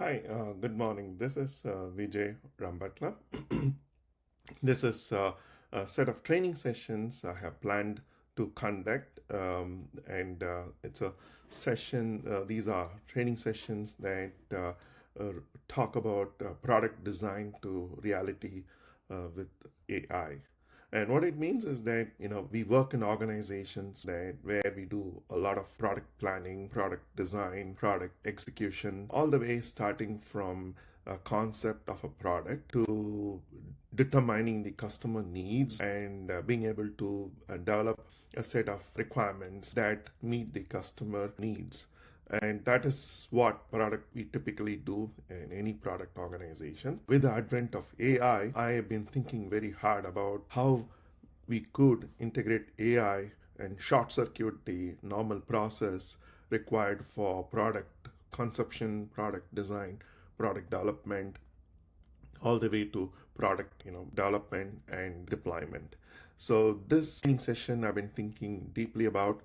Hi, good morning. This is Vijay Rambatla. This is a set of training sessions I have planned to conduct, and it's a session. These are training sessions that uh, talk about product design to reality with AI. And what it means is that we work in organizations that where we do a lot of product planning, product design, product execution, all the way starting from a concept of a product to determining the customer needs and being able to develop a set of requirements that meet the customer needs. And that is what product we typically do in any product organization. With the advent of I have been thinking very hard about how we could integrate AI and short circuit the normal process required for product conception, product design, product development, all the way to product development and deployment. So this training session I've been thinking deeply about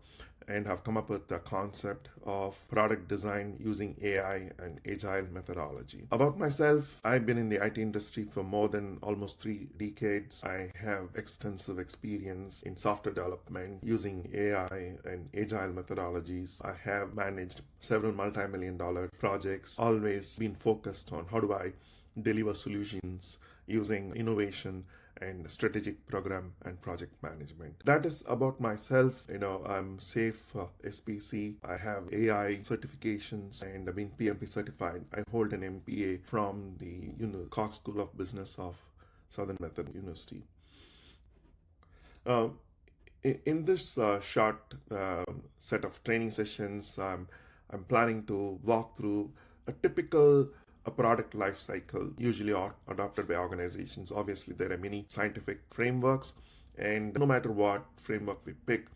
and have come up with the concept of product design using AI and agile methodology. About myself, I've been in the IT industry for more than almost 3 decades. I have extensive experience in software development using AI and agile methodologies. I have managed several multi-million dollar projects, always been focused on how do I deliver solutions using innovation and strategic program and project management. That is about myself. I'm safe SPC. I have AI certifications and I've been PMP certified. I hold an MPA from the Cox School of Business of Southern Methodist University. Uh, in this short set of training sessions, I'm planning to walk through a typical a product life cycle, usually adopted by organizations. Obviously, there are many scientific frameworks, and no matter what framework we pick,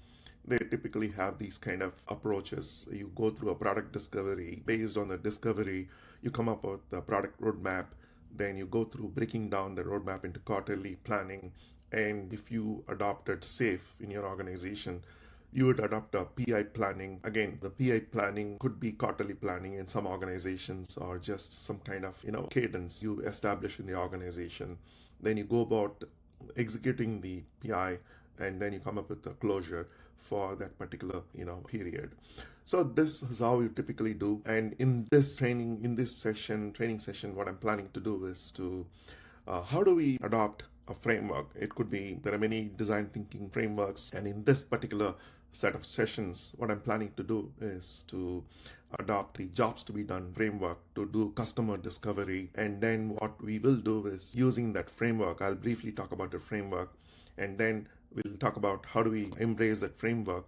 they typically have these kind of approaches. You go through a product discovery. Based on the discovery, you come up with the product roadmap. Then you go through breaking down the roadmap into quarterly planning. And if you adopted SAFe in your organization, you would adopt a PI planning. Again, the PI planning could be quarterly planning in some organizations or just some kind of cadence you establish in the organization. Then you go about executing the PI, and then you come up with a closure for that particular period. So this is how you typically do. And in this training session, what I'm planning to do is to how do we adopt a framework? It could be there are many design thinking frameworks, and in this particular set of sessions, what I'm planning to do is to adopt the jobs to be done framework to do customer discovery. And then what we will do is using that framework, I'll briefly talk about the framework, and then we'll talk about how do we embrace that framework.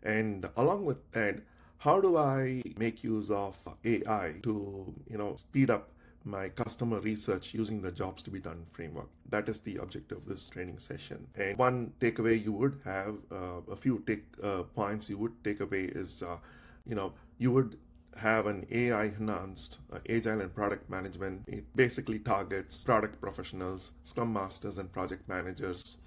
And along with that, how do I make use of AI to speed up my customer research using the jobs to be done framework. That is the objective of this training session. And one takeaway you would have, a few points you would take away is, you would have an AI enhanced agile and product management. It basically targets product professionals, scrum masters, and project managers.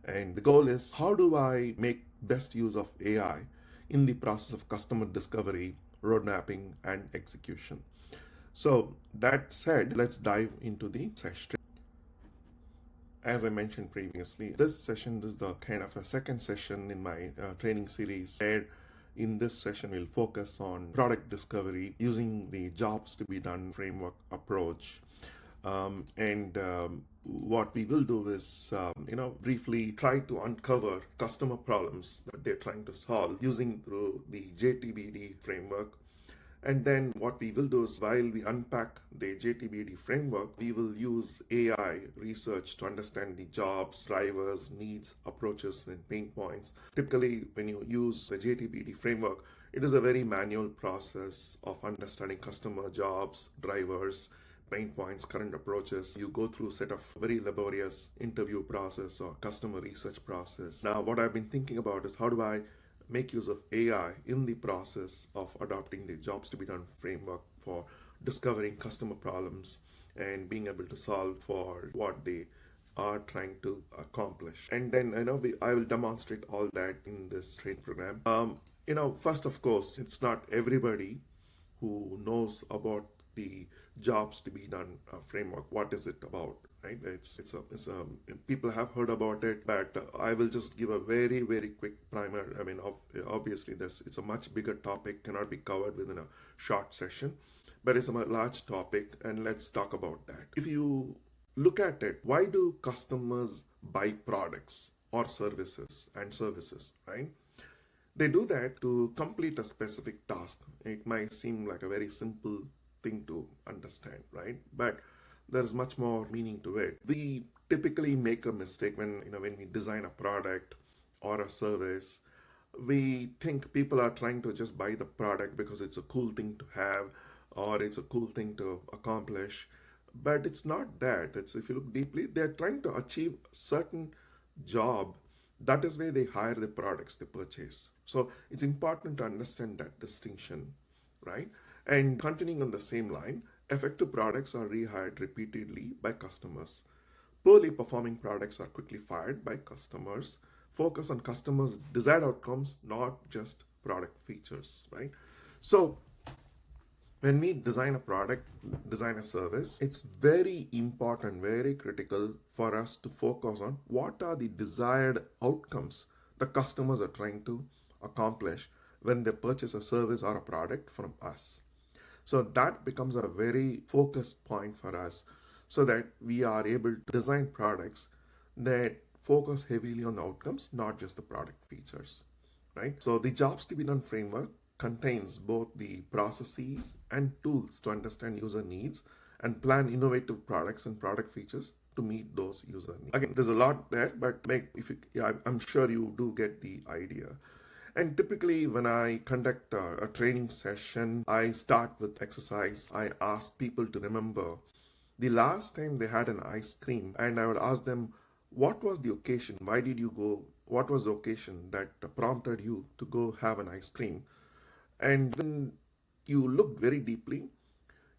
And the goal is how do I make best use of AI in the process of customer discovery, road mapping, and execution. So that said, let's dive into the session. As I mentioned previously, this session is the kind of a second session in my training series where in this session we'll focus on product discovery using the jobs to be done framework approach. And what we will do is, briefly try to uncover customer problems that they're trying to solve using through the JTBD framework. And then what we will do is while we unpack the JTBD framework, we will use AI research to understand the jobs, drivers, needs, approaches, and pain points. Typically, when you use the JTBD framework, it is a very manual process of understanding customer jobs, drivers, pain points, current approaches. You go through a set of very laborious interview process or customer research process. Now, what I've been thinking about is how do I make use of AI in the process of adopting the jobs to be done framework for discovering customer problems and being able to solve for what they are trying to accomplish. And then I will demonstrate all that in this training program. First, of course, it's not everybody who knows about the jobs to be done framework. What is it about? Right? It's a people have heard about it, but I will just give a very quick primer. I mean, obviously, this it's a much bigger topic, cannot be covered within a short session, but it's a large topic, and let's talk about that. If you look at it, why do customers buy products or services, right? They do that to complete a specific task. It might seem like a very simple thing to understand, right? But there's much more meaning to it. We typically make a mistake when we design a product or a service. We think people are trying to just buy the product because it's a cool thing to have or it's a cool thing to accomplish. But it's not that. It's if you look deeply, they're trying to achieve certain job. That is why they hire the products they purchase. So it's important to understand that distinction, right? And continuing on the same line, effective products are rehired repeatedly by customers. Poorly performing products are quickly fired by customers. Focus on customers' desired outcomes, not just product features, right? So when we design a product, design a service, it's very important, very critical for us to focus on what are the desired outcomes the customers are trying to accomplish when they purchase a service or a product from us. So that becomes a very focused point for us so that we are able to design products that focus heavily on the outcomes, not just the product features, right? So the jobs to be done framework contains both the processes and tools to understand user needs and plan innovative products and product features to meet those user needs. Again, there's a lot there, but I'm sure you do get the idea. And typically, when I conduct a training session, I start with exercise. I ask people to remember the last time they had an ice cream, and I would ask them, what was the occasion? Why did you go? What was the occasion that prompted you to go have an ice cream? And when you look very deeply,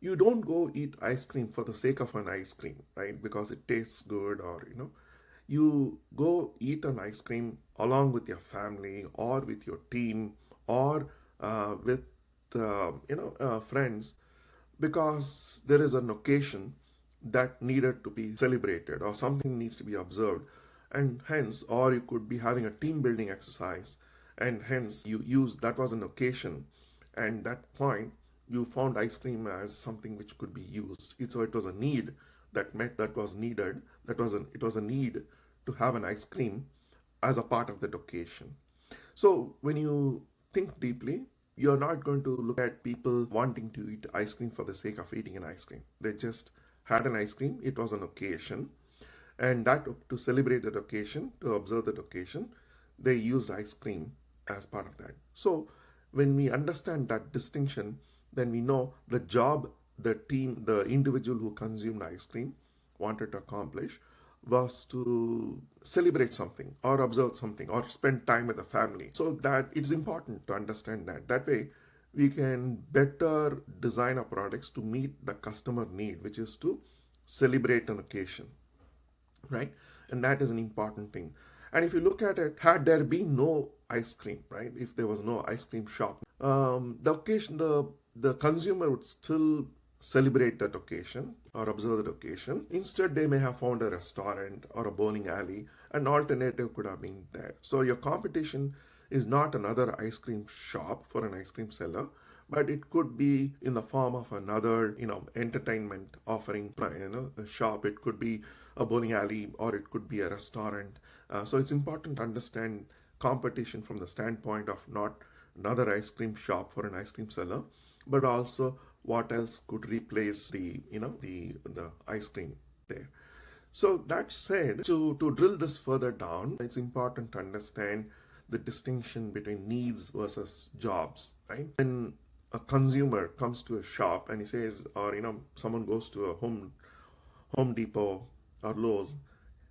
you don't go eat ice cream for the sake of an ice cream, right? Because it tastes good, or you go eat an ice cream along with your family or with your team or with friends, because there is an occasion that needed to be celebrated or something needs to be observed, and hence, or you could be having a team building exercise, and hence you use that was an occasion, and that point you found ice cream as something which could be used. So it was a need that met that was needed. It was a need to have an ice cream as a part of that occasion. So when you think deeply, you're not going to look at people wanting to eat ice cream for the sake of eating an ice cream. They just had an ice cream. It was an occasion, and that to celebrate that occasion, to observe that occasion, they used ice cream as part of that. So when we understand that distinction, then we know the job the team, the individual who consumed ice cream wanted to accomplish was to celebrate something or observe something or spend time with the family. So that it's important to understand that. That way, we can better design our products to meet the customer need, which is to celebrate an occasion, right? And that is an important thing. And if you look at it, had there been no ice cream, right? If there was no ice cream shop, the consumer would still celebrate that occasion or observe that occasion. Instead, they may have found a restaurant or a bowling alley. An alternative could have been there. So your competition is not another ice cream shop for an ice cream seller, but it could be in the form of another, entertainment offering, a shop. It could be a bowling alley or it could be a restaurant. So it's important to understand competition from the standpoint of not another ice cream shop for an ice cream seller, but also what else could replace the ice cream there. So that said, to drill this further down, it's important to understand the distinction between needs versus jobs, right? When a consumer comes to a shop and he says, or someone goes to a Home Depot or Lowe's,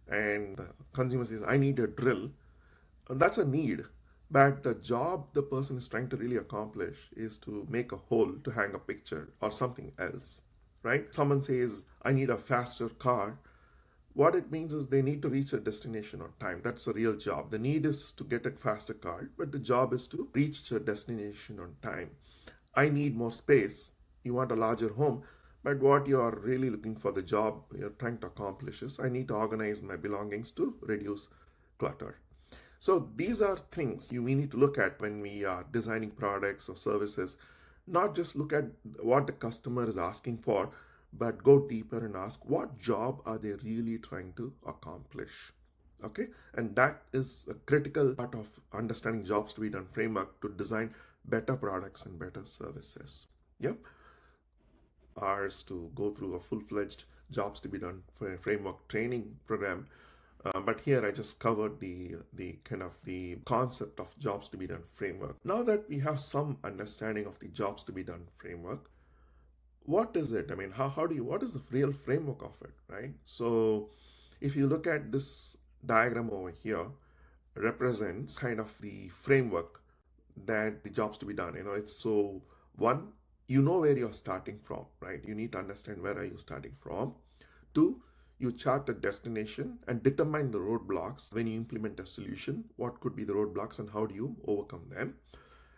and the consumer says, I need a drill, and that's a need. But the job the person is trying to really accomplish is to make a hole to hang a picture or something else, right? Someone says, I need a faster car. What it means is they need to reach a destination on time. That's a real job. The need is to get a faster car, but the job is to reach a destination on time. I need more space. you want a larger home, but what you are really looking for, the job you're trying to accomplish, is I need to organize my belongings to reduce clutter. So these are things we need to look at when we are designing products or services. Not just look at what the customer is asking for, but go deeper and ask what job are they really trying to accomplish. Okay, and that is a critical part of understanding jobs to be done framework to design better products and better services. Yep, ours to go through a full-fledged jobs to be done framework training program. But here I just covered the kind of the concept of jobs to be done framework. Now that we have some understanding of the jobs to be done framework, what is it? I mean, how do you, what is the real framework of it, right? So if you look at this diagram over here, represents kind of the framework that the jobs to be done. It's so one, you know where you're starting from, right? You need to understand where are you starting from. Two, you chart a destination and determine the roadblocks when you implement a solution. What could be the roadblocks and how do you overcome them?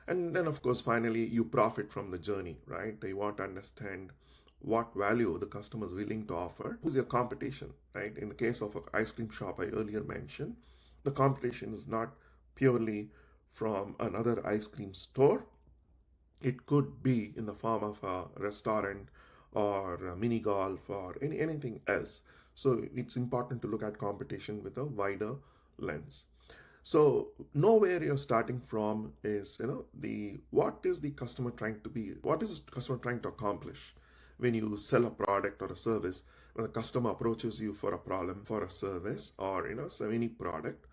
And then, of course, finally, you profit from the journey, right? You want to understand what value the customer is willing to offer. Who's your competition, right? In the case of an ice cream shop I earlier mentioned, the competition is not purely from another ice cream store. It could be in the form of a restaurant or a mini golf or anything else. So it's important to look at competition with a wider lens. So know where you're starting from is, the what is the customer trying to be, what is the customer trying to accomplish when you sell a product or a service, when a customer approaches you for a problem, for a service, or so any product,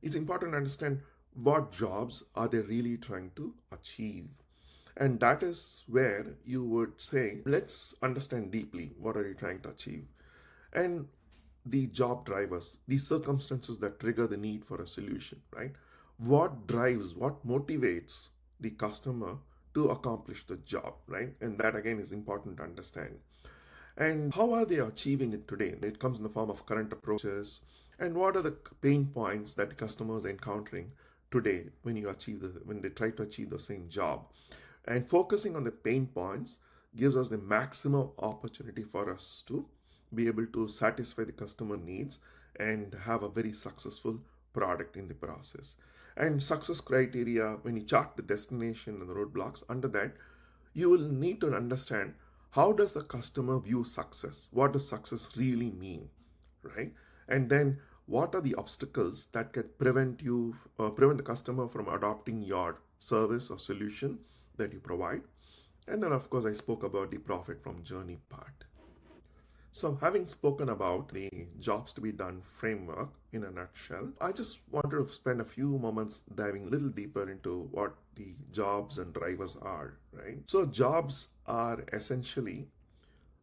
it's important to understand what jobs are they really trying to achieve. And that is where you would say, let's understand deeply what are you trying to achieve. And the job drivers, the circumstances that trigger the need for a solution, right? What drives, what motivates the customer to accomplish the job, right? And that again is important to understand. And how are they achieving it today? It comes in the form of current approaches. And what are the pain points that customers are encountering today when they try to achieve the same job? And focusing on the pain points gives us the maximum opportunity for us to be able to satisfy the customer needs and have a very successful product in the process. And success criteria, when you chart the destination and the roadblocks, under that, you will need to understand how does the customer view success? What does success really mean, right? And then what are the obstacles that can prevent the customer from adopting your service or solution that you provide? And then, of course, I spoke about the profit from journey part. So, having spoken about the jobs to be done framework in a nutshell, I just wanted to spend a few moments diving a little deeper into what the jobs and drivers are, right? So, jobs are essentially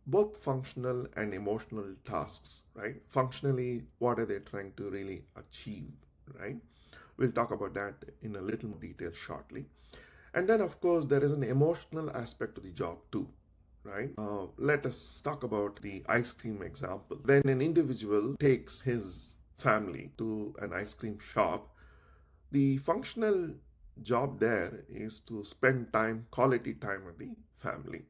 both functional and emotional tasks, right? Functionally, what are they trying to really achieve, right? We'll talk about that in a little more detail shortly. And then, of course, there is an emotional aspect to the job too, right? Let us talk about the ice cream example. When an individual takes his family to an ice cream shop, the functional job there is to spend time, quality time with the family,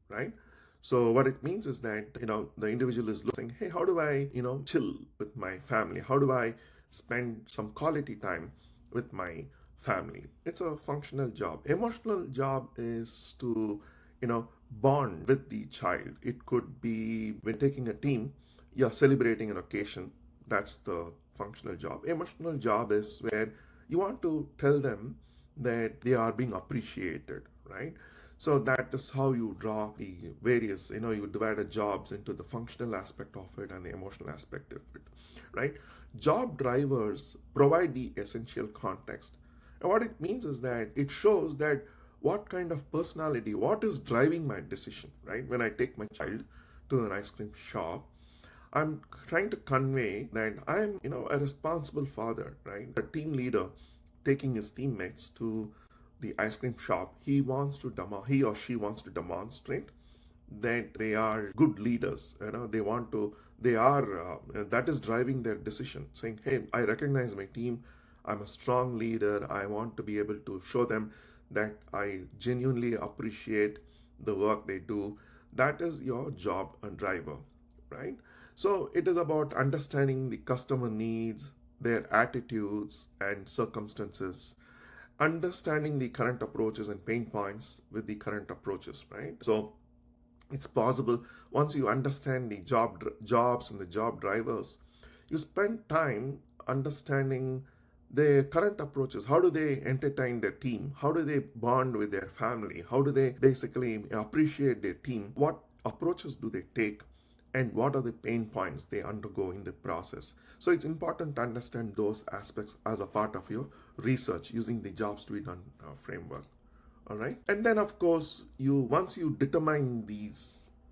right? So what it means is that, the individual is looking, hey, how do I, chill with my family? How do I spend some quality time with my family? It's a functional job. Emotional job is to, bond with the child. It could be when taking a team, you're celebrating an occasion. That's the functional job. Emotional job is where you want to tell them that they are being appreciated, right? So that is how you draw the various, you divide the jobs into the functional aspect of it and the emotional aspect of it, right? Job drivers provide the essential context. And what it means is that it shows that what kind of personality, what is driving my decision, right? When I take my child to an ice cream shop, I'm trying to convey that I'm, a responsible father, right? A team leader taking his teammates to the ice cream shop. He or she wants to demonstrate that they are good leaders. They are, that is driving their decision, saying, hey, I recognize my team. I'm a strong leader. I want to be able to show them that I genuinely appreciate the work they do. That is your job and driver, right? So it is about understanding the customer needs, their attitudes and circumstances, understanding the current approaches and pain points with the current approaches, right? So it's possible once you understand the jobs and the job drivers, you spend time understanding their current approaches. How do they entertain their team? How do they bond with their family? How do they basically appreciate their team? What approaches do they take? And what are the pain points they undergo in the process? So it's important to understand those aspects as a part of your research using the jobs to be done framework. All right. And then of course, you once you determine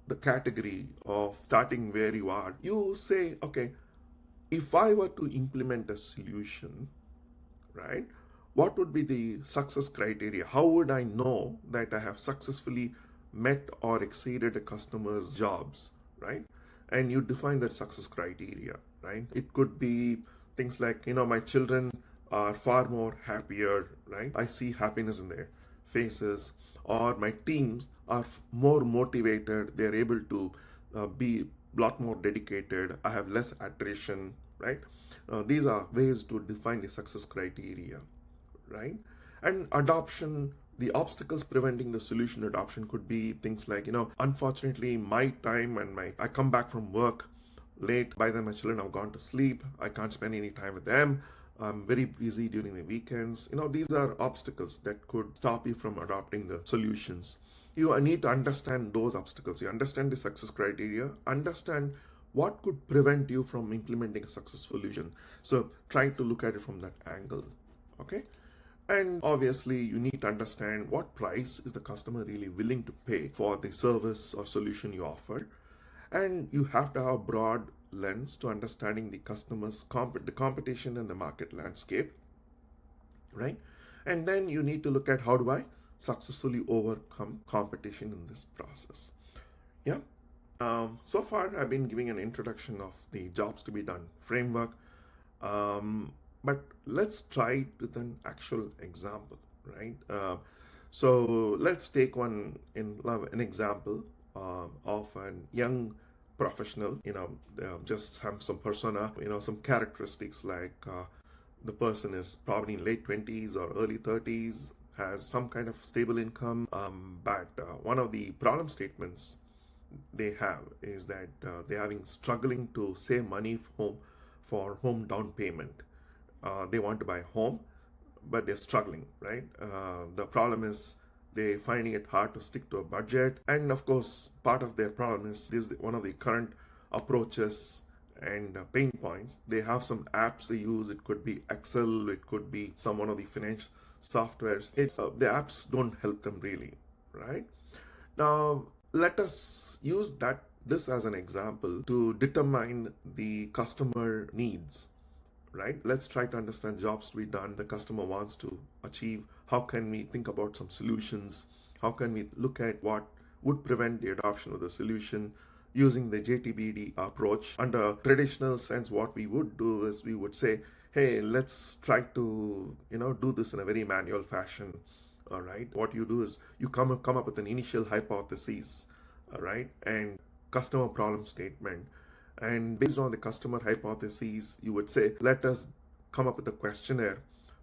the category of starting where you are, you say, okay, if I were to implement a solution, right, what would be the success criteria? How would I know that I have successfully met or exceeded a customer's jobs, right? And you define that success criteria, right? It could be things like, my children are far more happier, right? I see happiness in their faces, or my teams are more motivated, they're able to be a lot more dedicated, I have less attrition, right? These are ways to define the success criteria, right? And adoption, the obstacles preventing the solution adoption could be things like, unfortunately, my time and I come back from work late. By then, my children have gone to sleep. I can't spend any time with them. I'm very busy during the weekends. These are obstacles that could stop you from adopting the solutions. You need to understand those obstacles. You understand the success criteria, understand what could prevent you from implementing a successful solution. So try to look at it from that angle. Okay. And obviously, you need to understand what price is the customer really willing to pay for the service or solution you offer. And you have to have a broad lens to understanding the customer's the competition and the market landscape, right? And then you need to look at how do I successfully overcome competition in this process. Yeah. So far, I've been giving an introduction of the jobs to be done framework. But let's try it with an actual example, right? So let's take an example of a young professional, just have some persona, some characteristics like the person is probably in late 20s or early 30s, has some kind of stable income, but one of the problem statements they have is that they're having struggling to save money for home down payment. They want to buy a home, but they're struggling, right? The problem is they're finding it hard to stick to a budget. And of course, part of their problem is this one of the current approaches and pain points. They have some apps they use. It could be Excel, it could be some one of the financial softwares. It's the apps don't help them really, right? Now, let us use this as an example to determine the customer needs, right? Let's try to understand jobs to be done the customer wants to achieve. How can we think about some solutions? How can we look at what would prevent the adoption of the solution using the JTBD approach? Under traditional sense, what we would do is we would say, hey, let's try to do this in a very manual fashion. All right, what you do is you come up with an initial hypothesis, all right, and customer problem statement. And based on the customer hypotheses, you would say, let us come up with a questionnaire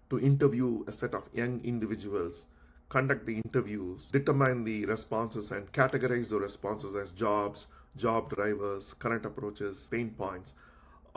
to interview a set of young individuals, conduct the interviews, determine the responses, and categorize the responses as jobs, job drivers, current approaches, pain points,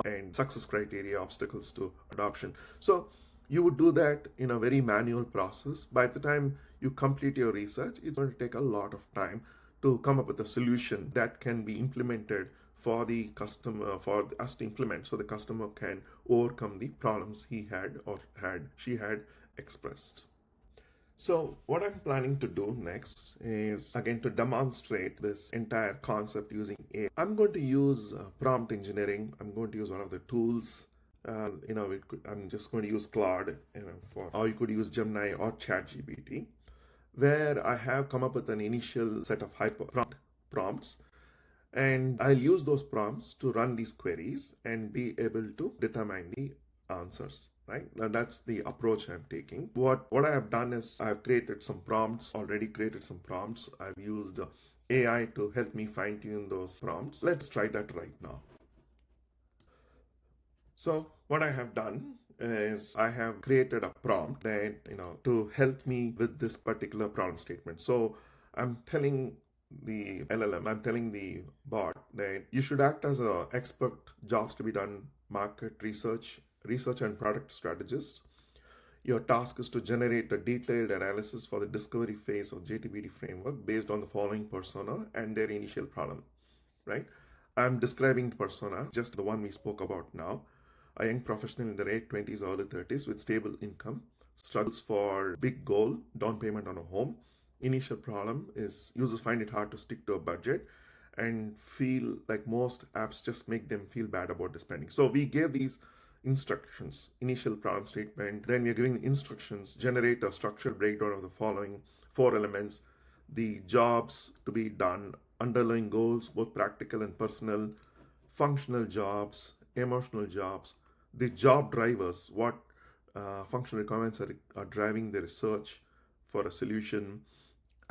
and success criteria, obstacles to adoption. So you would do that in a very manual process. By the time you complete your research, it's going to take a lot of time to come up with a solution that can be implemented for the customer, for us to implement, so the customer can overcome the problems she had expressed. So what I'm planning to do next is again to demonstrate this entire concept using AI. I'm going to use prompt engineering. I'm going to use one of the tools. I'm just going to use Claude, or you could use Gemini or ChatGPT, where I have come up with an initial set of prompts, and I'll use those prompts to run these queries and be able to determine the answers. right? That's the approach I'm taking. What I have done is I've created some prompts, already created some prompts. I've used AI to help me fine tune those prompts. Let's try that right now. So what I have done is I have created a prompt that, to help me with this particular problem statement. So I'm telling the LLM, I'm telling the bot that you should act as an expert, jobs to be done, market research and product strategist. Your task is to generate a detailed analysis for the discovery phase of JTBD framework based on the following persona and their initial problem, right? I'm describing the persona, just the one we spoke about now. A young professional in the late 20s, early 30s with stable income, struggles for big goal, down payment on a home. Initial problem is users find it hard to stick to a budget and feel like most apps just make them feel bad about the spending. So we gave these instructions, initial problem statement, then we're giving instructions, generate a structured breakdown of the following four elements: the jobs to be done, underlying goals, both practical and personal, functional jobs, emotional jobs, the job drivers, what functional requirements are driving the research for a solution,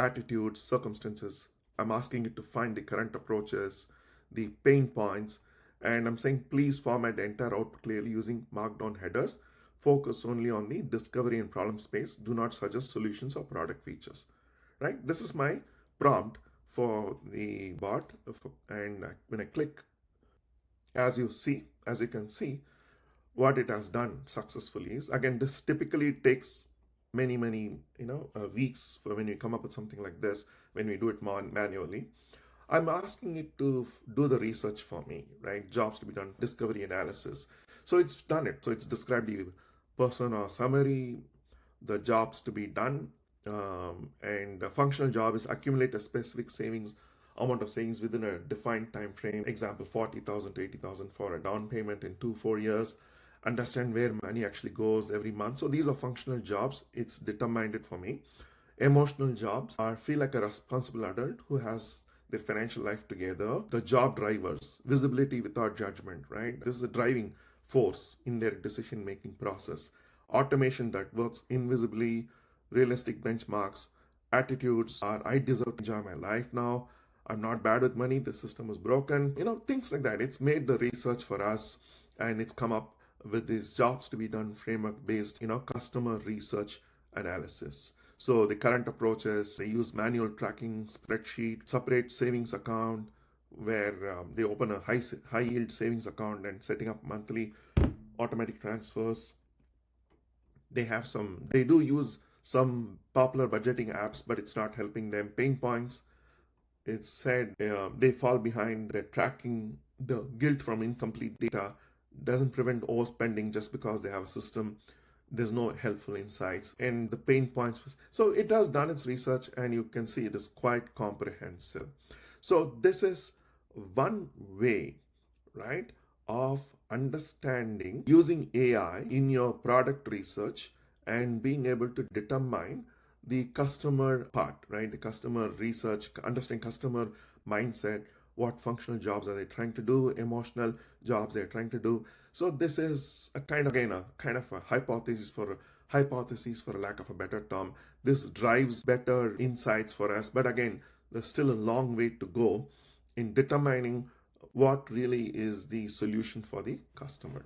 attitudes, circumstances. I'm asking it to find the current approaches, the pain points, and I'm saying please format the entire output clearly using markdown headers. Focus only on the discovery and problem space. Do not suggest solutions or product features. Right? This is my prompt for the bot. And when I click, as you can see, what it has done successfully is, again, this typically takes many weeks for when you come up with something like this, when we do it manually. I'm asking it to do the research for me, right? Jobs to be done, discovery analysis. So it's done it. So it's described the persona summary, the jobs to be done, and the functional job is accumulate a specific savings amount of savings within a defined time frame. Example, 40,000 to 80,000 for a down payment in 2 4 years. Understand where money actually goes every month. So these are functional jobs. It's determined it for me. Emotional jobs are feel like a responsible adult who has their financial life together. The job drivers, visibility without judgment, right? This is a driving force in their decision making process. Automation that works invisibly, realistic benchmarks, attitudes are I deserve to enjoy my life now. I'm not bad with money. The system is broken. Things like that. It's made the research for us and it's come up with these jobs to be done framework based, customer research analysis. So the current approach is they use manual tracking spreadsheet, separate savings account where they open a high yield savings account and setting up monthly automatic transfers. They do use some popular budgeting apps, but it's not helping them. Pain points, it's said they fall behind. They're tracking the guilt from incomplete data, doesn't prevent overspending just because they have a system. There's no helpful insights and the pain points. So it has done its research and you can see it is quite comprehensive. So this is one way, right, of understanding using AI in your product research and being able to determine the customer part, right? The customer research, understanding customer mindset, what functional jobs are they trying to do, emotional jobs they're trying to do. So this is a kind of, again, a kind of a hypothesis for a lack of a better term. This drives better insights for us, but again, there's still a long way to go in determining what really is the solution for the customer.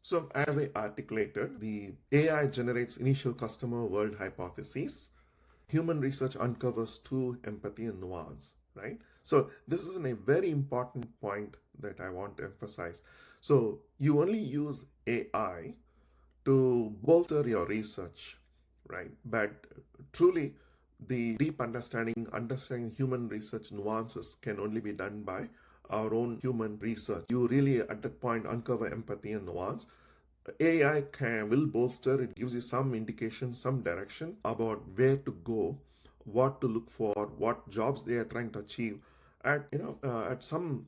So as I articulated, the AI generates initial customer world hypotheses. Human research uncovers true empathy and nuance, right? So this is a very important point that I want to emphasize. So you only use AI to bolster your research, right? But truly, the deep understanding human research nuances can only be done by our own human research. You really, at that point, uncover empathy and nuance. AI will bolster, it gives you some indication, some direction about where to go, what to look for, what jobs they are trying to achieve at some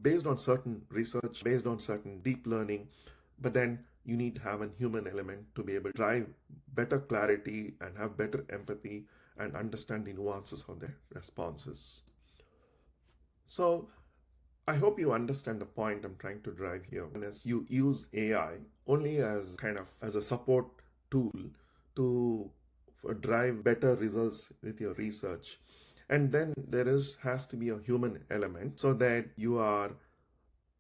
based on certain research, based on certain deep learning. But then you need to have a human element to be able to drive better clarity and have better empathy and understand the nuances of their responses. So I hope you understand the point I'm trying to drive here. Is you use AI only as kind of as a support tool to drive better results with your research. And then there is has to be a human element so that you are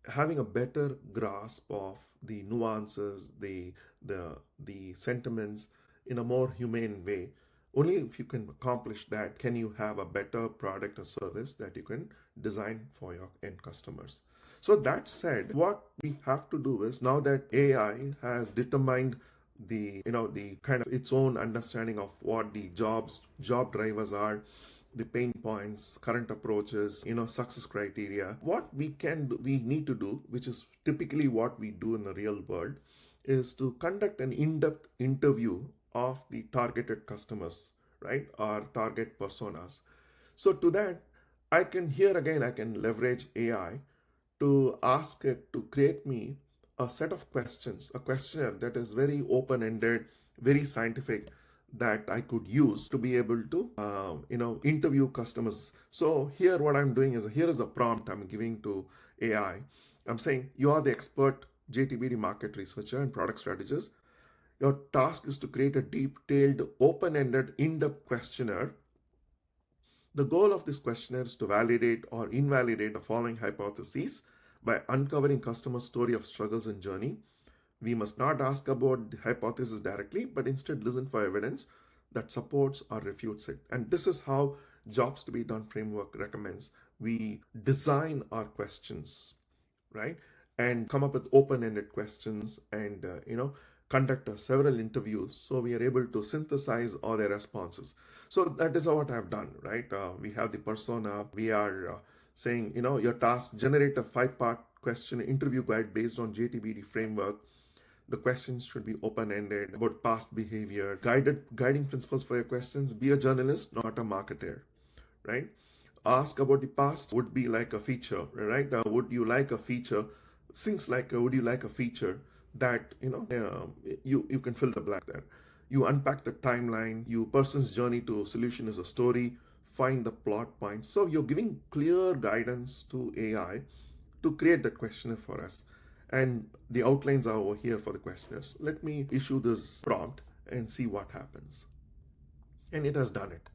having a better grasp of the nuances, the sentiments in a more humane way. Only if you can accomplish that can you have a better product or service that you can design for your end customers. So that said, what we have to do is now that AI has determined the kind of its own understanding of what the job drivers are, the pain points, current approaches, success criteria. What we need to do, which is typically what we do in the real world, is to conduct an in-depth interview of the targeted customers, right? Our target personas. So to that, I can leverage AI to ask it to create me a set of questions, a questionnaire that is very open ended, very scientific, that I could use to be able to, interview customers. So here, what I'm doing is here is a prompt I'm giving to AI. I'm saying you are the expert JTBD market researcher and product strategist. Your task is to create a detailed, open ended, in depth questionnaire. The goal of this questionnaire is to validate or invalidate the following hypotheses by uncovering customer story of struggles and journey. We must not ask about the hypothesis directly, but instead listen for evidence that supports or refutes it. And this is how Jobs to be Done framework recommends we design our questions, right? And come up with open-ended questions and conduct several interviews so we are able to synthesize all their responses. So that is what I've done, right? We have the persona. We are saying, your task, generate a 5-part question interview guide based on JTBD framework. The questions should be open-ended about past behavior, guiding principles for your questions. Be a journalist, not a marketer, right? Ask about the past would be like a feature, right? Would you like a feature? Things like would you like a feature that you can fill the blank there. You unpack the timeline. You person's journey to solution is a story. Find the plot points. So you're giving clear guidance to AI to create that questionnaire for us. And the outlines are over here for the questionnaires. Let me issue this prompt and see what happens. And it has done it.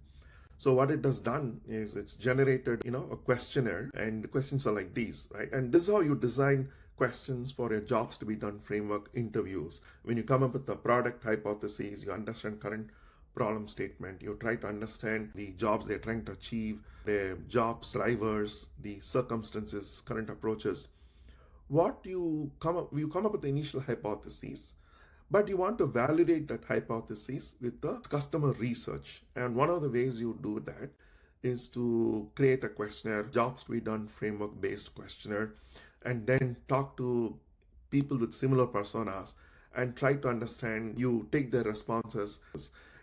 So what it has done is it's generated, a questionnaire, and the questions are like these, right? And this is how you design questions for your Jobs to be Done framework interviews. When you come up with the product hypotheses, you understand current problem statement, you try to understand the jobs they're trying to achieve, their jobs drivers, the circumstances, current approaches. You come up with the initial hypotheses, but you want to validate that hypothesis with the customer research. And one of the ways you do that is to create a questionnaire, Jobs to be Done framework based questionnaire, and then talk to people with similar personas and try to understand. You take their responses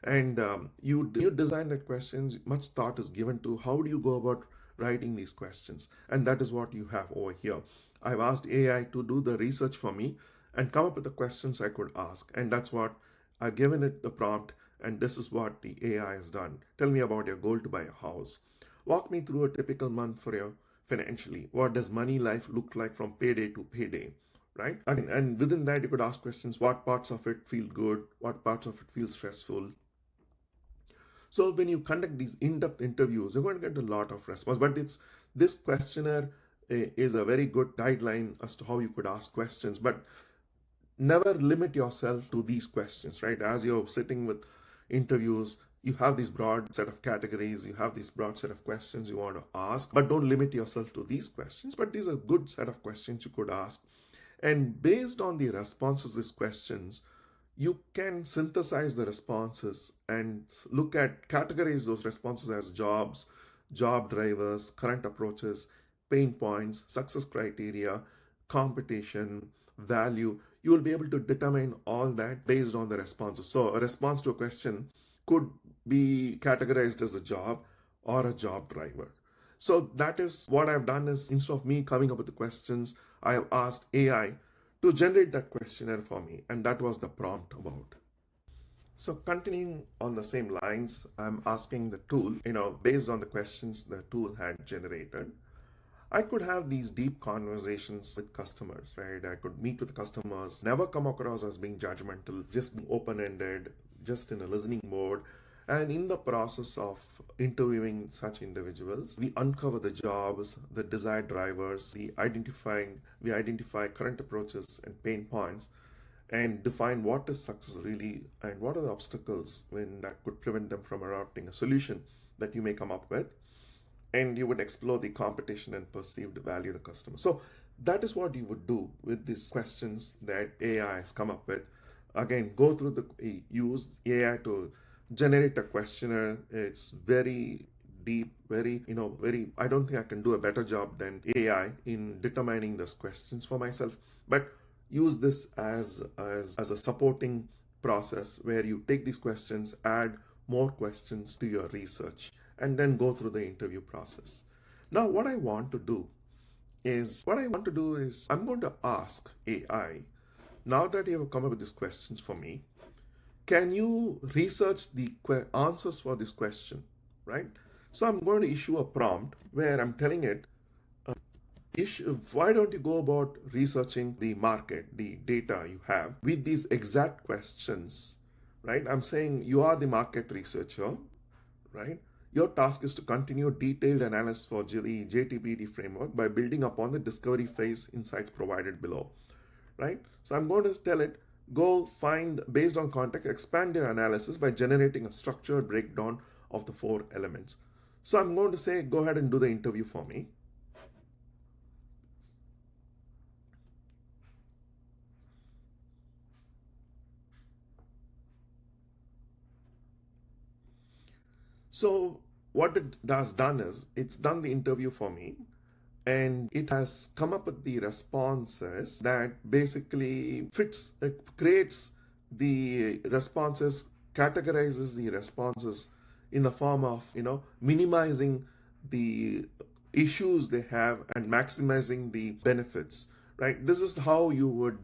and you design the questions. Much thought is given to how do you go about writing these questions, and that is what you have over here. I've asked AI to do the research for me and come up with the questions I could ask, and that's what I've given it the prompt, and this is what the AI has done. Tell me about your goal to buy a house. Walk me through a typical month for you financially. What does money life look like from payday to payday? Right? And within that, you could ask questions: what parts of it feel good? What parts of it feel stressful? So when you conduct these in-depth interviews, you're going to get a lot of response. But it's this questionnaire is a very good guideline as to how you could ask questions. But never limit yourself to these questions, right? As you're sitting with interviews, you have these broad set of categories, you have these broad set of questions you want to ask, but don't limit yourself to these questions. But these are good set of questions you could ask. And based on the responses to these questions, you can synthesize the responses and look at categorize those responses as jobs, job drivers, current approaches, pain points, success criteria, competition, value. You will be able to determine all that based on the responses. So a response to a question could be categorized as a job or a job driver. So that is what I've done. Is instead of me coming up with the questions, I have asked AI to generate that questionnaire for me, and that was the prompt about. So continuing on the same lines, I'm asking the tool, based on the questions the tool had generated, I could have these deep conversations with customers, right? I could meet with customers, never come across as being judgmental, just being open ended, just in a listening mode. And in the process of interviewing such individuals, we uncover the jobs, the desired drivers, we identify current approaches and pain points, and define what is success really and what are the obstacles when that could prevent them from adopting a solution that you may come up with. And you would explore the competition and perceived value of the customer. So that is what you would do with these questions that AI has come up with. Again, go through use AI to generate a questionnaire. It's very deep, very, I don't think I can do a better job than AI in determining those questions for myself. But use this as a supporting process where you take these questions, add more questions to your research, and then go through the interview process. Now, what I want to do is I'm going to ask AI, now that you have come up with these questions for me, can you research the answers for this question, right? So I'm going to issue a prompt where I'm telling it, why don't you go about researching the market, the data you have with these exact questions, right? I'm saying you are the market researcher, right? Your task is to continue detailed analysis for the JTBD framework by building upon the discovery phase insights provided below, right? So I'm going to tell it, go find, based on context, expand your analysis by generating a structured breakdown of the 4 elements. So I'm going to say, go ahead and do the interview for me. So what it has done is, it's done the interview for me, and it has come up with the responses that basically it creates the responses, categorizes the responses in the form of, minimizing the issues they have and maximizing the benefits, right? This is how you would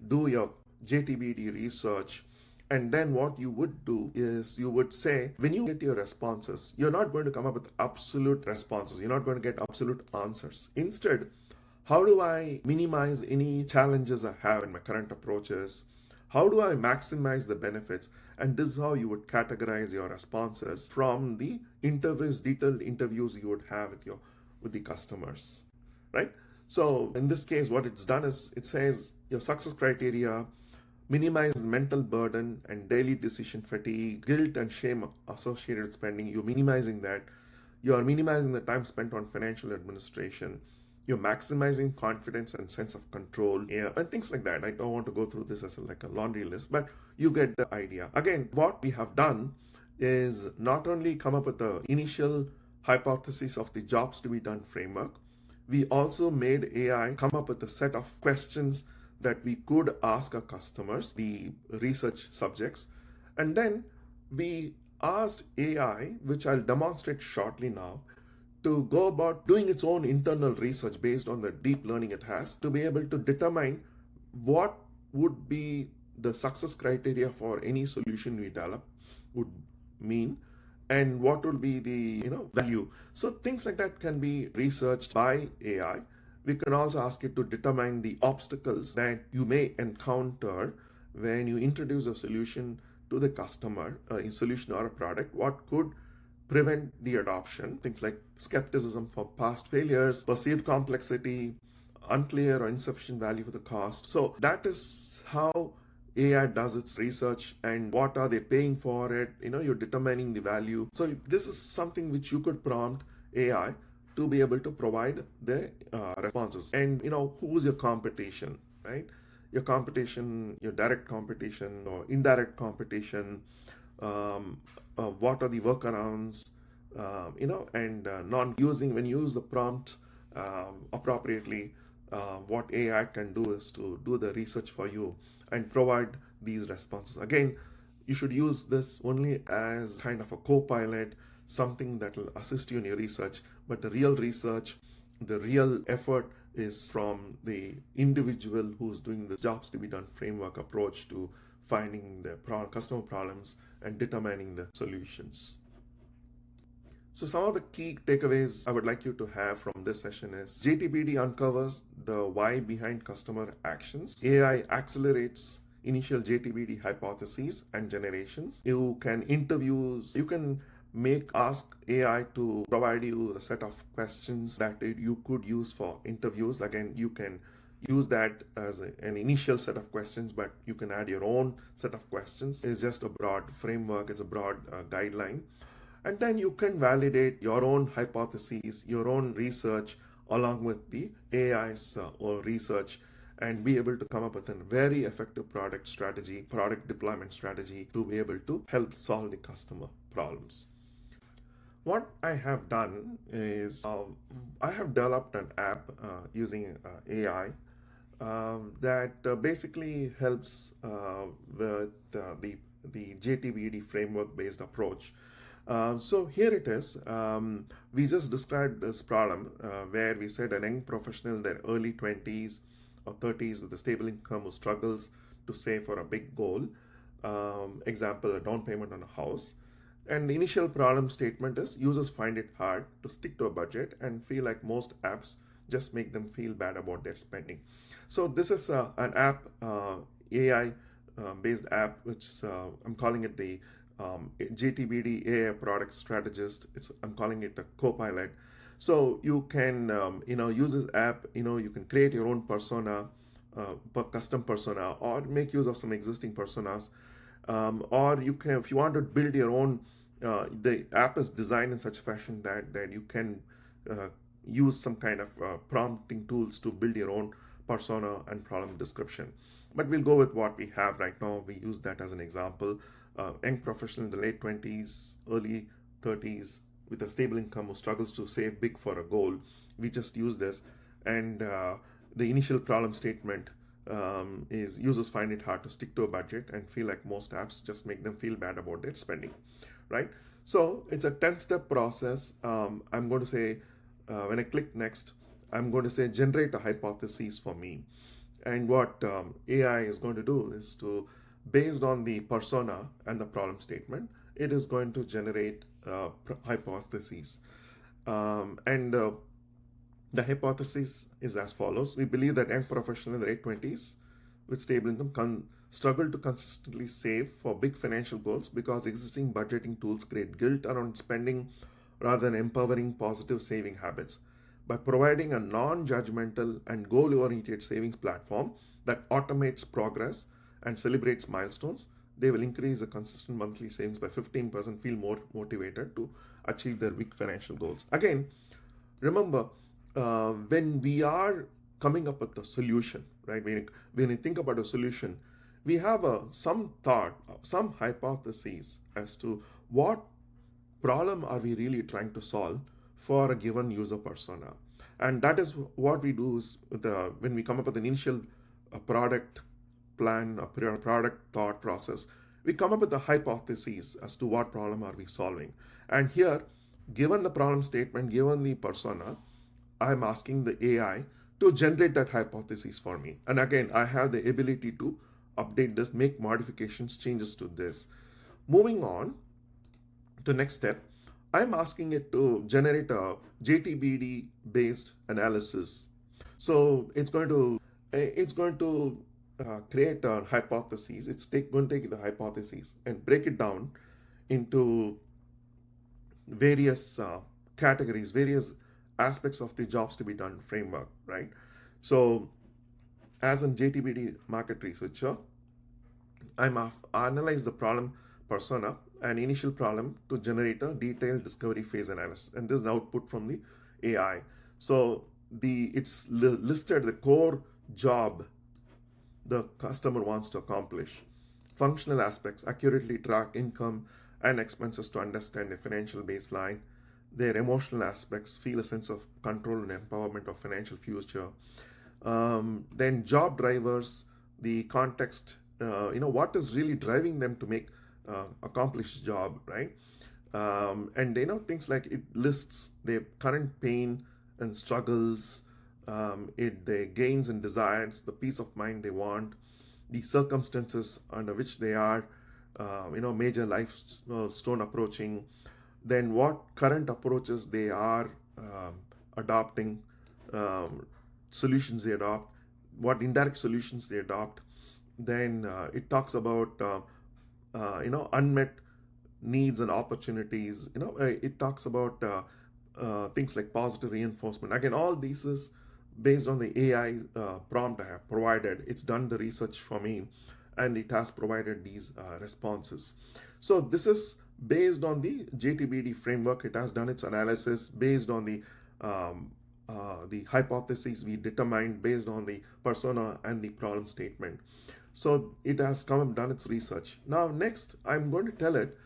do your JTBD research. And then what you would do is you would say, when you get your responses, you're not going to come up with absolute responses. You're not going to get absolute answers. Instead, how do I minimize any challenges I have in my current approaches? How do I maximize the benefits? And this is how you would categorize your responses from the detailed interviews you would have with the customers, right? So in this case, what it's done is it says your success criteria: minimize the mental burden and daily decision fatigue, guilt and shame associated with spending. You're minimizing that. You are minimizing the time spent on financial administration. You're maximizing confidence and sense of control, and things like that. I don't want to go through this as like a laundry list, but you get the idea. Again, what we have done is not only come up with the initial hypothesis of the jobs to be done framework, we also made AI come up with a set of questions that we could ask our customers, the research subjects, and then we asked AI, which I'll demonstrate shortly now, to go about doing its own internal research based on the deep learning it has, to be able to determine what would be the success criteria for any solution we develop would mean, and what will be the value. So things like that can be researched by AI. We can also ask it to determine the obstacles that you may encounter when you introduce a solution to the customer, a solution or a product. What could prevent the adoption? Things like skepticism for past failures, perceived complexity, unclear or insufficient value for the cost. So that is how AI does its research, and what are they paying for it? You're determining the value. So this is something which you could prompt AI to be able to provide the responses. And who's your competition, right? Your competition, your direct competition or indirect competition. What are the workarounds? And non using when you use the prompt appropriately, what AI can do is to do the research for you and provide these responses. Again, you should use this only as kind of a co-pilot, something that will assist you in your research. But the real research, the real effort is from the individual who's doing the jobs to be done framework approach to finding the customer problems and determining the solutions. So some of the key takeaways I would like you to have from this session is JTBD uncovers the why behind customer actions. AI accelerates initial JTBD hypotheses and generations. You can ask AI to provide you a set of questions that you could use for interviews. Again, you can use that as an initial set of questions, but you can add your own set of questions. It's just a broad framework, it's a broad guideline. And then you can validate your own hypotheses, your own research along with the AI's or research, and be able to come up with a very effective product deployment strategy to be able to help solve the customer problems. What I have done is I have developed an app using AI that basically helps with the JTBD framework based approach. So here it is. We just described this problem where we said an young professional in their early 20s or 30s with a stable income who struggles to save for a big goal. Example, a down payment on a house. And the initial problem statement is users find it hard to stick to a budget and feel like most apps just make them feel bad about their spending. So this is an app, AI based app, which is, I'm calling it the JTBD AI product strategist. I'm calling it a co-pilot. So you can use this app. You can create your own persona, custom persona, or make use of some existing personas, or you can, if you want to build your own. The app is designed in such fashion that you can uh, use some kind of prompting tools to build your own persona and problem description. But we'll go with what we have right now. We use that as an example. Young professional in the late 20s, early 30s, with a stable income who struggles to save big for a goal. We just use this. And the initial problem statement is users find it hard to stick to a budget and feel like most apps just make them feel bad about their spending, right? So it's a 10-step process. I'm going to say, when I click next, I'm going to say generate a hypothesis for me. And what AI is going to do is to, based on the persona and the problem statement, it is going to generate hypotheses. And the hypothesis is as follows. We believe that young professionals in the late 20s with stable income struggle to consistently save for big financial goals because existing budgeting tools create guilt around spending rather than empowering positive saving habits. By providing a non judgmental and goal oriented savings platform that automates progress and celebrates milestones, they will increase the consistent monthly savings by 15%, feel more motivated to achieve their big financial goals. Again, remember, when we are coming up with a solution, right? When you think about a solution, we have some thought, some hypotheses as to what problem are we really trying to solve for a given user persona. And that is what we do is when we come up with an initial product plan, a product thought process, we come up with a hypothesis as to what problem are we solving. And here, given the problem statement, given the persona, I'm asking the AI to generate that hypothesis for me. And again, I have the ability to update this, make modifications, changes to this. Moving on to next step, I'm asking it to generate a JTBD based analysis. So it's going to create a hypothesis. Going to take the hypothesis and break it down into various categories, various aspects of the jobs to be done framework, right? So, as a JTBD market researcher, analyze the problem persona and initial problem to generate a detailed discovery phase analysis, and this is the output from the AI. So it's listed the core job the customer wants to accomplish. Functional aspects accurately track income and expenses to understand the financial baseline. Their emotional aspects feel a sense of control and empowerment of financial future. Then job drivers, the context, what is really driving them to make accomplish job, right? And things like it lists their current pain and struggles, the gains and desires, the peace of mind they want, the circumstances under which they are, major life stone approaching, then what current approaches they are um, adopting, um, solutions they adopt, what indirect solutions they adopt. Then it talks about unmet needs and opportunities. It talks about things like positive reinforcement. Again, all these is based on the AI prompt I have provided. It's done the research for me, and it has provided these responses. So this is based on the JTBD framework. It has done its analysis based on the hypotheses we determined based on the persona and the problem statement. So it has come and done its research. Now, next, I'm going to tell it,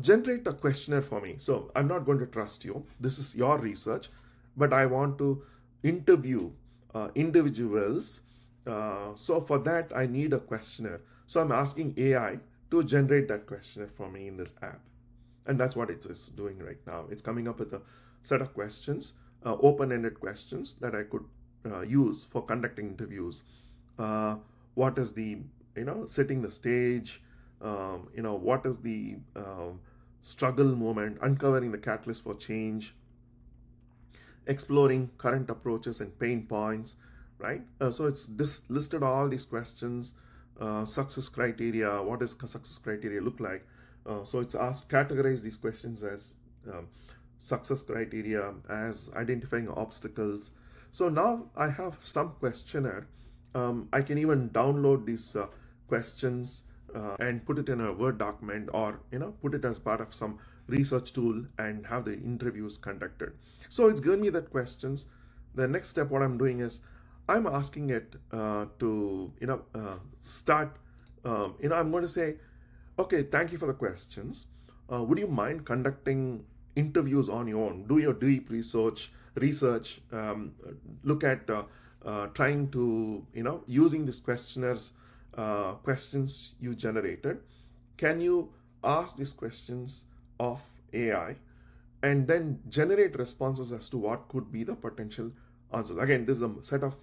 generate a questionnaire for me. So I'm not going to trust you. This is your research, but I want to interview individuals. So for that, I need a questionnaire. So I'm asking AI to generate that questionnaire for me in this app. And that's what it is doing right now. It's coming up with a set of questions, open-ended questions that I could use for conducting interviews. Uh, what is the, setting the stage? What is the struggle moment? Uncovering the catalyst for change, exploring current approaches and pain points, right? So it's this listed all these questions, success criteria. What does success criteria look like? So it's asked categorize these questions as success criteria, as identifying obstacles. So now I have some questionnaire. I can even download these questions and put it in a Word document, or put it as part of some research tool and have the interviews conducted. So it's given me that questions. The next step, what I'm doing is I'm asking it to start. I'm going to say, okay, thank you for the questions. Would you mind conducting interviews on your own? Do your deep research, look at trying to, using these questionnaires, questions you generated. Can you ask these questions of AI and then generate responses as to what could be the potential answers? Again, this is a set of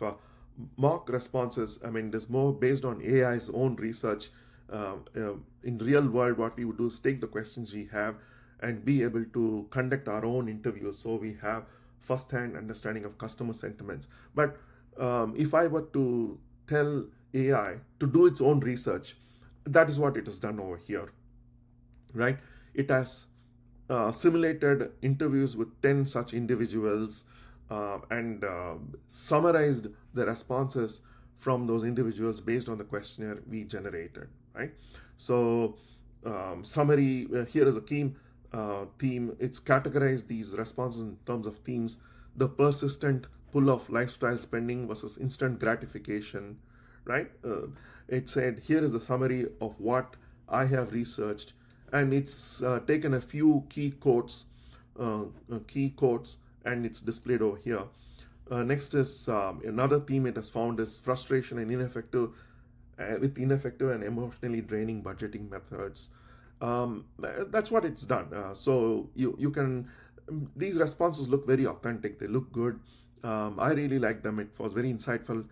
mock responses. I mean, this more based on AI's own research. In real world, what we would do is take the questions we have and be able to conduct our own interviews, so we have first-hand understanding of customer sentiments. But if I were to tell AI to do its own research, that is what it has done over here, right? It has simulated interviews with 10 such individuals and summarized the responses from those individuals based on the questionnaire we generated, right? So, summary, here is a key theme. It's categorized these responses in terms of themes: the persistent pull of lifestyle spending versus instant gratification, right? It said, here is a summary of what I have researched, and it's taken a few key quotes, and it's displayed over here. Next is another theme it has found is frustration and ineffective and emotionally draining budgeting methods. That's what it's done. So you can, these responses look very authentic. They look good. I really like them. It was very insightful.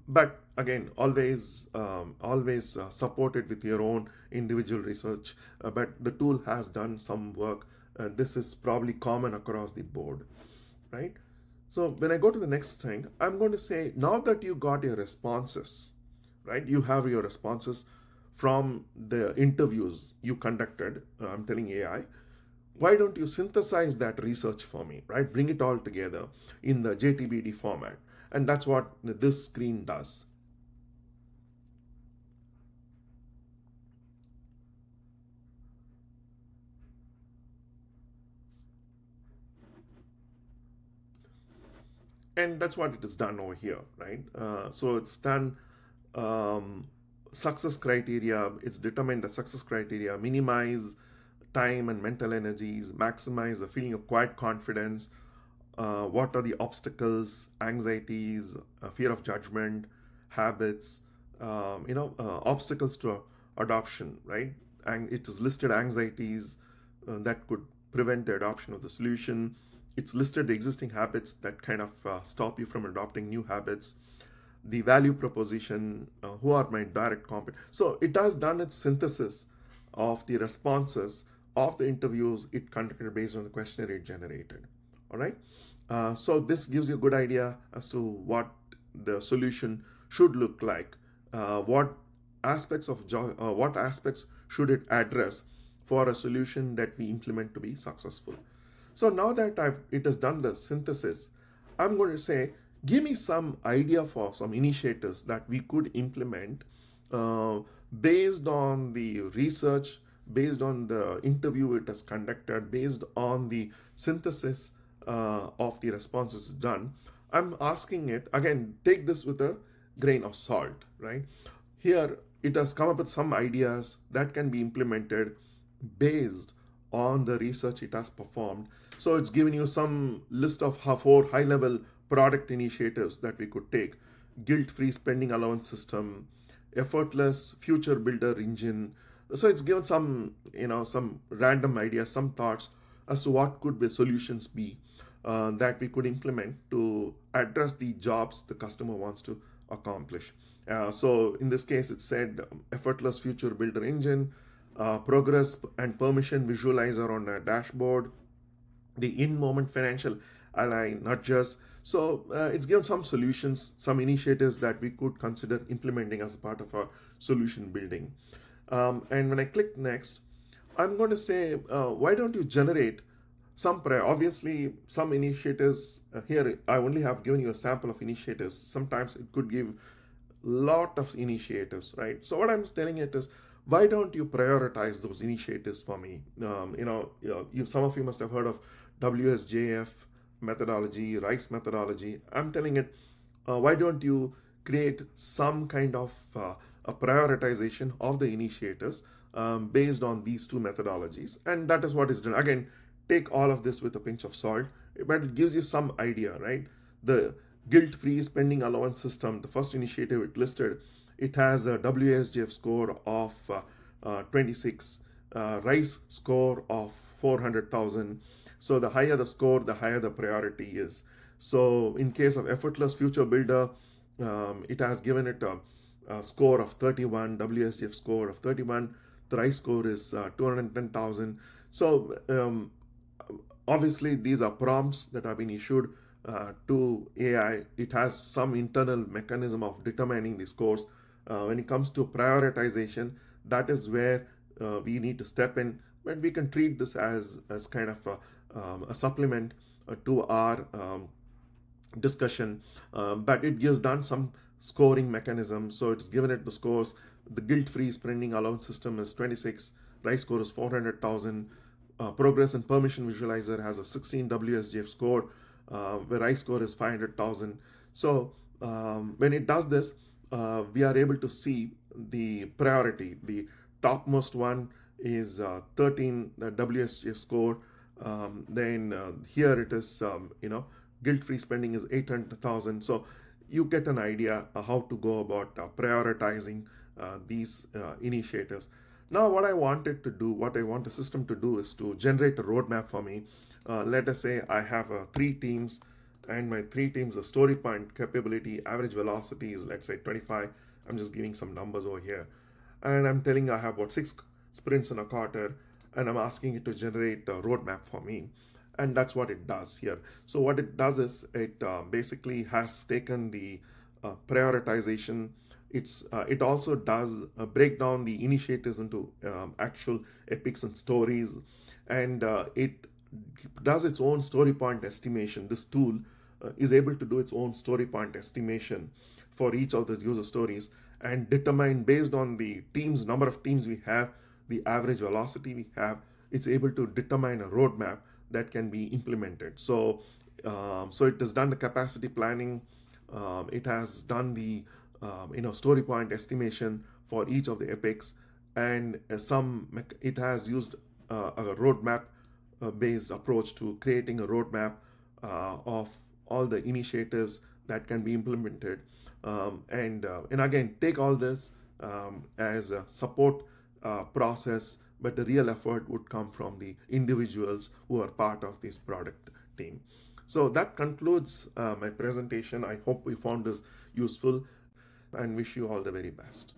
But again, always support it with your own individual research. But the tool has done some work. This is probably common across the board, right? So when I go to the next thing, I'm going to say, now that you got your responses, right? You have your responses from the interviews you conducted. I'm telling AI, why don't you synthesize that research for me, right? Bring it all together in the JTBD format. And that's what this screen does. And that's what it is done over here, right? So it's done um, success criteria. It's determined the success criteria: minimize time and mental energies, maximize the feeling of quiet confidence. What are the obstacles, anxieties, fear of judgment, habits, obstacles to adoption, right? And it is listed anxieties that could prevent the adoption of the solution. It's listed the existing habits that kind of stop you from adopting new habits, the value proposition, who are my direct competitors. So it has done its synthesis of the responses of the interviews it conducted based on the questionnaire it generated. All right. So this gives you a good idea as to what the solution should look like, what what aspects should it address for a solution that we implement to be successful. So now that it has done the synthesis, I'm going to say, give me some idea for some initiatives that we could implement uh, based on the research, based on the interview it has conducted, based on the synthesis of the responses done. I'm asking it again, take this with a grain of salt, right? Here, it has come up with some ideas that can be implemented based on the research it has performed. So it's given you some list of four high level product initiatives that we could take: guilt free spending allowance system, effortless future builder engine. So it's given some, some random ideas, some thoughts as to what could the solutions be that we could implement to address the jobs the customer wants to accomplish. So in this case, it said effortless future builder engine, progress and permission visualizer on a dashboard, the in-moment financial ally nudges. So it's given some solutions, some initiatives that we could consider implementing as a part of our solution building. And when I click next, I'm going to say, why don't you generate some prior? Obviously, some initiatives here, I only have given you a sample of initiatives. Sometimes it could give lot of initiatives, right? So what I'm telling it is, why don't you prioritize those initiatives for me? Some of you must have heard of WSJF methodology, RICE methodology. I'm telling it, why don't you create some kind of a prioritization of the initiatives based on these two methodologies? And that is what is done. Again, take all of this with a pinch of salt, but it gives you some idea, right? The guilt-free spending allowance system, the first initiative it listed, it has a WSJF score of 26, RICE score of 400,000. So the higher the score, the higher the priority is. So in case of effortless future builder, it has given it a score of 31, WSJF score of 31. The RICE score is 210,000. So obviously these are prompts that have been issued to AI. It has some internal mechanism of determining the scores. When it comes to prioritization, that is where we need to step in, but we can treat this as kind of a supplement to our discussion. But it gives done some scoring mechanism. So it's given it the scores. The guilt-free spending allowance system is 26. RICE score is 400,000. Progress and permission visualizer has a 16 WSJF score, where RICE score is 500,000. So when it does this, we are able to see the priority. The topmost one is 13 WSJF score. Then here it is, guilt-free spending is 800,000. So you get an idea how to go about prioritizing these initiatives. Now, what I want the system to do is to generate a roadmap for me. Let us say I have three teams, and my three teams, the story point capability, average velocity is, let's say, 25. I'm just giving some numbers over here. And I'm telling I have about 6 sprints in a quarter, and I'm asking it to generate a roadmap for me. And that's what it does here. So what it does is it basically has taken the prioritization. It also does break down the initiatives into actual epics and stories, and it does its own story point estimation. This tool is able to do its own story point estimation for each of the user stories and determine, based on the teams, number of teams we have, the average velocity we have, it's able to determine a roadmap that can be implemented. So it has done the capacity planning. It has done the story point estimation for each of the epics, and it has used a roadmap based approach to creating a roadmap of all the initiatives that can be implemented. And again, take all this as a support process, but the real effort would come from the individuals who are part of this product team. So that concludes my presentation. I hope we found this useful and wish you all the very best.